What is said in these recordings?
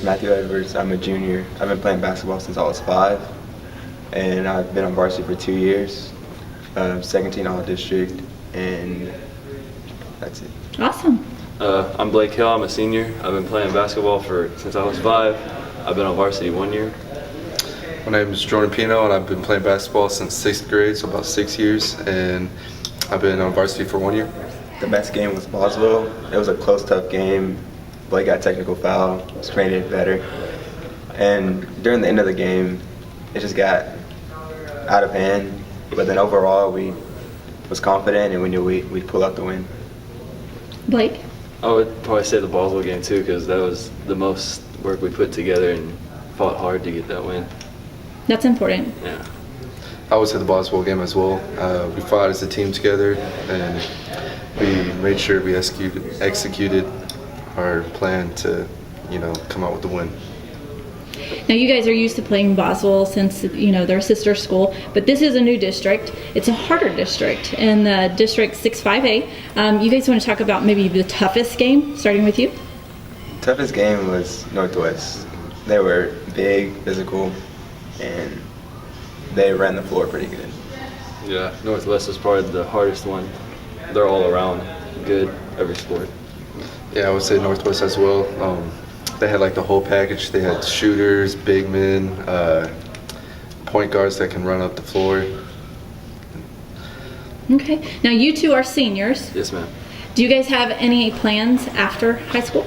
Matthew Edwards. I'm a junior. I've been playing basketball since I was 5, and I've been on varsity for 2 years. Second team All-District, and that's it. Awesome. I'm Blake Hill. I'm a senior. I've been playing basketball since I was 5. I've been on varsity 1 year. My name is Jordan Pino, and I've been playing basketball since 6th grade, so about 6 years, and I've been on varsity for 1 year. The best game was Boswell. It was a close, tough game. Blake got a technical foul, which made it better. And during the end of the game, it just got out of hand. But then overall, we was confident, and we knew we'd pull out the win. Blake? I would probably say the Boswell game too, because that was the most work we put together and fought hard to get that win. That's important. Yeah. I would say the Boswell game as well. We fought as a team together, and we made sure we executed our plan to, come out with the win. Now you guys are used to playing Boswell since, they're a sister school, but this is a new district. It's a harder district in the District 6-5A. You guys want to talk about maybe the toughest game, starting with you? Toughest game was Northwest. They were big, physical, and they ran the floor pretty good. Yeah, Northwest was probably the hardest one. They're all around good, every sport. Yeah, I would say Northwest as well. They had like the whole package. They had shooters, big men, point guards that can run up the floor. Okay. Now you two are seniors. Yes, ma'am. Do you guys have any plans after high school?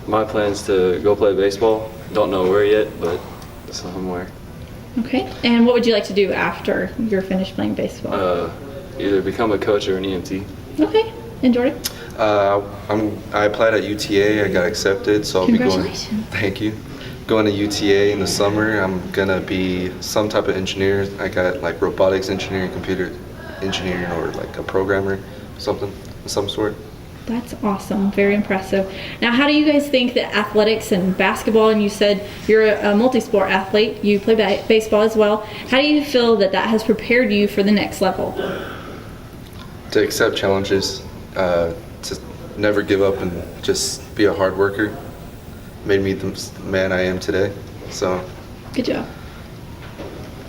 My plan's to go play baseball. Don't know where yet, but somewhere. Okay. And what would you like to do after you're finished playing baseball? Either become a coach or an EMT. Okay. And Jordan? I applied at UTA. I got accepted, so I'll be going. Congratulations. Thank you. Going to UTA in the summer. I'm gonna be some type of engineer. I got like robotics engineering, computer engineering, or like a programmer, something of some sort. That's awesome. Very impressive. Now, how do you guys think that athletics and basketball, and you said you're a multi-sport athlete, you play baseball as well, how do you feel that has prepared you for the next level? To accept challenges, to never give up and just be a hard worker made me the man I am today. So good job.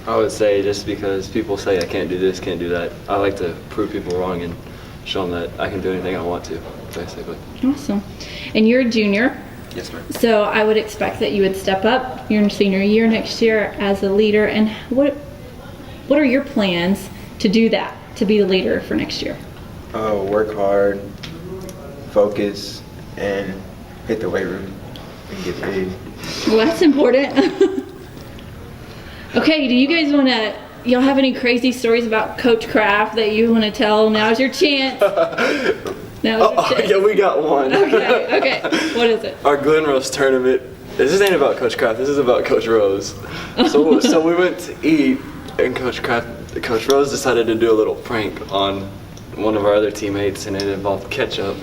I would say just because people say I can't do this, can't do that, I like to prove people wrong and show them that I can do anything I want to, basically. Awesome. And you're a junior. Yes, ma'am. So I would expect that you would step up your senior year next year as a leader. And what are your plans to do that, to be the leader for next year? Work hard, focus, and hit the weight room and get paid. Well, that's important. Okay, do you guys y'all have any crazy stories about Coach Kraft that you want to tell? Now's your chance. Yeah, we got one. Okay. What is it? Our Glen Rose tournament. This ain't about Coach Kraft. This is about Coach Rose. So we went to eat, and Coach Rose decided to do a little prank on one of our other teammates, and it involved ketchup.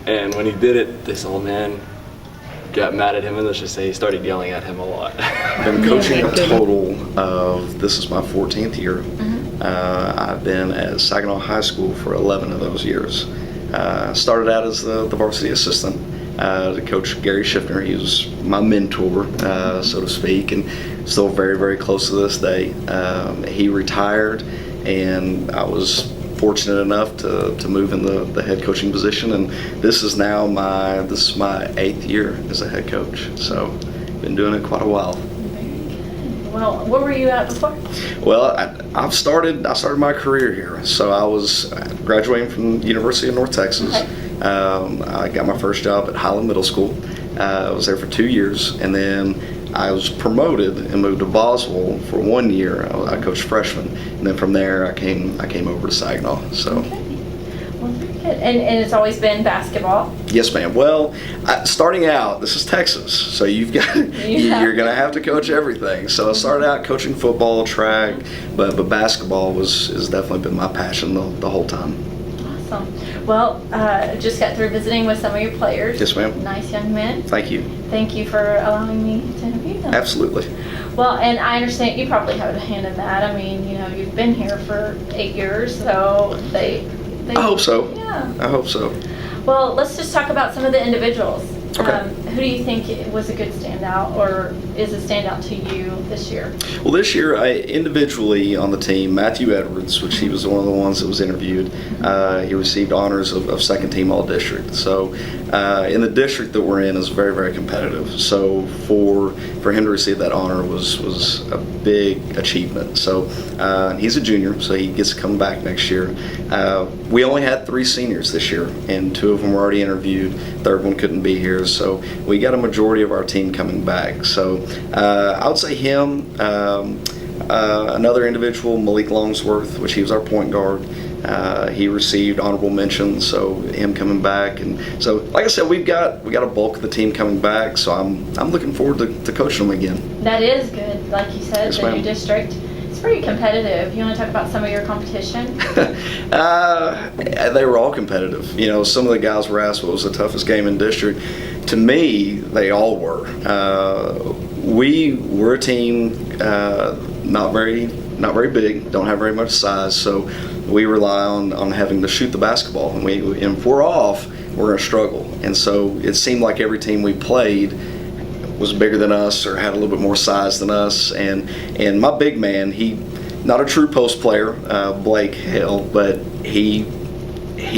And when he did it, this old man got mad at him, and let's just say he started yelling at him a lot. Been coaching a total of, this is my 14th year. I've been at Saginaw High School for 11 of those years. Started out as the varsity assistant to Coach Gary Schiffner. He was my mentor, so to speak, and still very, very close to this day. He retired, and I was fortunate enough to move in the head coaching position, and this is now my 8th year as a head coach. So been doing it quite a while. Well, where were you at before? Well, I started my career here. So I was graduating from the University of North Texas. Okay. I got my first job at Highland Middle School. I was there for 2 years, and then I was promoted and moved to Boswell for 1 year. I coached freshmen, and then from there I came over to Saginaw. So. Okay. Well, very good. And it's always been basketball? Yes, ma'am. Well, starting out, this is Texas, so you're going to have to coach everything. So I started out coaching football, track, but basketball has definitely been my passion the whole time. Awesome. Well, just got through visiting with some of your players. Yes, ma'am. Nice young men. Thank you. Thank you for allowing me to interview them. Absolutely. Well, and I understand you probably have a hand in that. I mean, you've been here for 8 years, so they I hope so. Yeah. I hope so. Well, let's just talk about some of the individuals. Okay. Who do you think was a good standout, or is a standout to you this year? Well, this year, individually on the team, Matthew Edwards, which he was one of the ones that was interviewed, he received honors of second team all district. So in the district that we're in is very, very competitive. So for him to receive that honor was a big achievement. So he's a junior, so he gets to come back next year. We only had 3 seniors this year, and 2 of them were already interviewed. Third one couldn't be here, so we got a majority of our team coming back. So I would say him. Another individual, Malik Longsworth, which he was our point guard. He received honorable mention, so him coming back, and so like I said, we got a bulk of the team coming back. So I'm looking forward to coaching them again. That is good, like you said, Yes, the ma'am. new district. It's pretty competitive. You want to talk about some of your competition? They were all competitive. You know, some of the guys were asked what was the toughest game in district. To me, they all were. We were a team not very big, don't have very much size, so we rely on having to shoot the basketball. And if we're off, we're going to struggle. And so it seemed like every team we played was bigger than us or had a little bit more size than us. And my big man, he not a true post player, Blake Hale, but he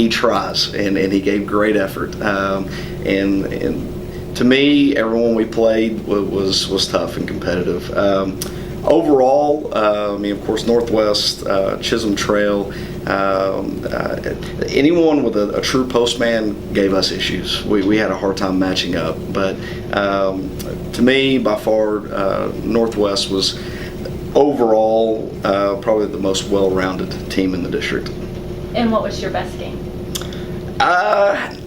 tries and he gave great effort. And to me, everyone we played was tough and competitive. Overall, I mean, of course, Northwest, Chisholm Trail, anyone with a true postman gave us issues. We had a hard time matching up. But to me, by far, Northwest was overall probably the most well-rounded team in the district. And what was your best game?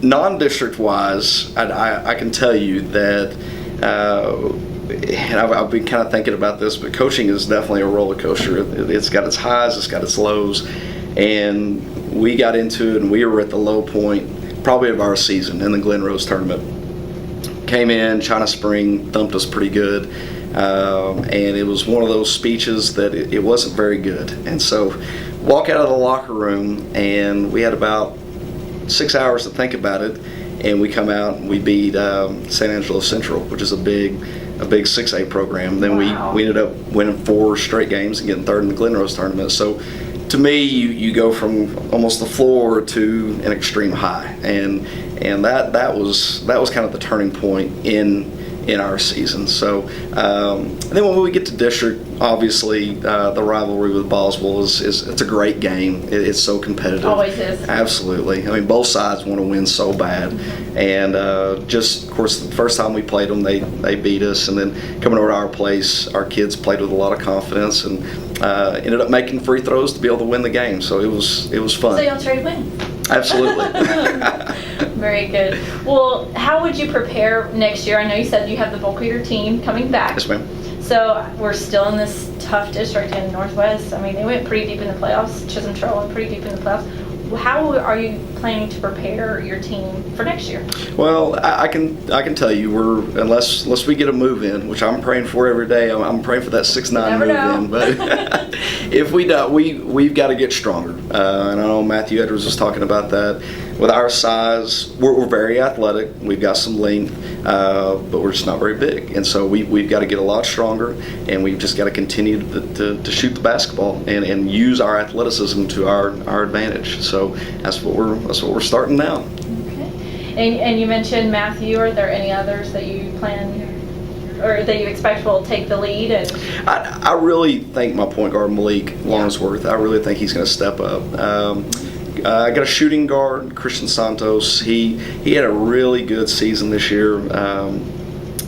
Non-district wise, I can tell you that, and I've been kind of thinking about this, but coaching is definitely a roller coaster. It's got its highs, it's got its lows, and we got into it, and we were at the low point probably of our season in the Glen Rose tournament. Came in, China Spring thumped us pretty good, and it was one of those speeches that it wasn't very good. And so walk out of the locker room, and we had about 6 hours to think about it, and we come out and we beat San Angelo Central, which is a big 6A program. Then Wow. we ended up winning 4 straight games and getting third in the Glen Rose tournament. So to me, you go from almost the floor to an extreme high, and that was kind of the turning point in our season. So and then when we get to district, obviously the rivalry with Boswell is it's a great game. It's so competitive. Always is. Absolutely. I mean, both sides want to win so bad, and just of course the first time we played them, they beat us, and then coming over to our place, our kids played with a lot of confidence and ended up making free throws to be able to win the game. So it was fun. So y'all trade wins. Absolutely. Very good. Well, how would you prepare next year? I know you said you have the bulk of your team coming back. Yes, ma'am. So we're still in this tough district in Northwest. I mean, they went pretty deep in the playoffs. Chisholm Trail went pretty deep in the playoffs. How are you planning to prepare your team for next year? Well, I can tell you, unless we get a move in, which I'm praying for every day. I'm praying for that 6'9" Never move know. in. But if we don't, we've got to get stronger. And I know Matthew Edwards was talking about that. With our size, we're very athletic. We've got some length, but we're just not very big. And so we've got to get a lot stronger, and we've just got to continue to shoot the basketball and use our athleticism to our advantage. So that's what we're starting now. Okay. And you mentioned Matthew. Are there any others that you plan or that you expect will take the lead? And I really think my point guard, Malik Longsworth, I really think he's going to step up. I got a shooting guard, Christian Santos. He had a really good season this year.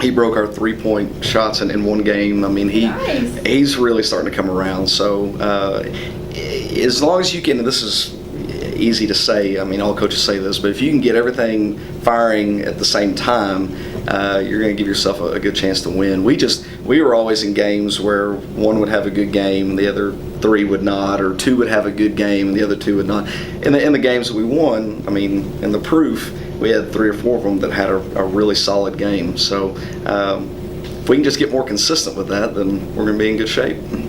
He broke our 3-point shots in one game. I mean, Nice. he's really starting to come around. So as long as you can, and this is easy to say, I mean, all coaches say this, but if you can get everything firing at the same time, you're going to give yourself a good chance to win. We were always in games where one would have a good game and the other 3 would not, or 2 would have a good game and the other 2 would not. In the games that we won, I mean, in the proof, we had 3 or 4 of them that had a really solid game. So if we can just get more consistent with that, then we're going to be in good shape.